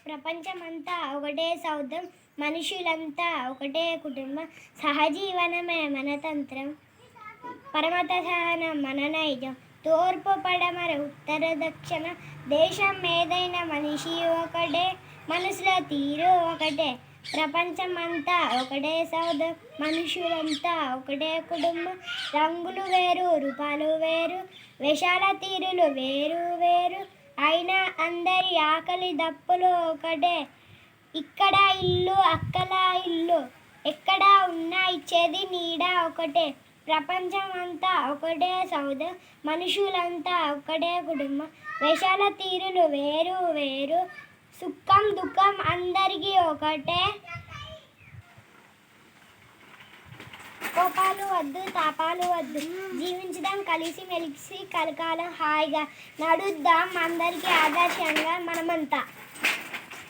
ప్రపంచమంతా ఒకటే సౌధం, మనుషులంతా ఒకటే కుటుంబం, సహజీవనమే మన తంత్రం, పరమత సహనం మన నైజం, తూర్పు పడమర ఉత్తర దక్షిణ, దేశం ఏదైనా మనిషి ఒకటే, మనసుల తీరు ఒకటే. ప్రపంచమంతా ఒకటే సౌధం, మనుషులంతా ఒకటే కుటుంబం, రంగులు వేరు రూపాలు వేరు, వేషాల తీరులు వేరు వేరు, అయినా అందరి ఆకలి దప్పులు ఒకటే. ఇక్కడ ఇల్లు అక్కల ఇల్లు, ఎక్కడ ఉన్నా ఇచ్చేది నీడ ఒకటే. ప్రపంచం అంతా ఒకటే సౌధం, మనుషులంతా ఒకటే కుటుంబం, వేషాల తీరులు వేరు వేరు, సుఖం దుఃఖం అందరికీ ఒకటే. కోపాలు వద్దు తాపాలు వద్దు, జీవించుదాం కలిసి మెలిసి కలకాలం హాయిగా, నడుద్దాం అందరికీ ఆదర్శంగా మనమంతా.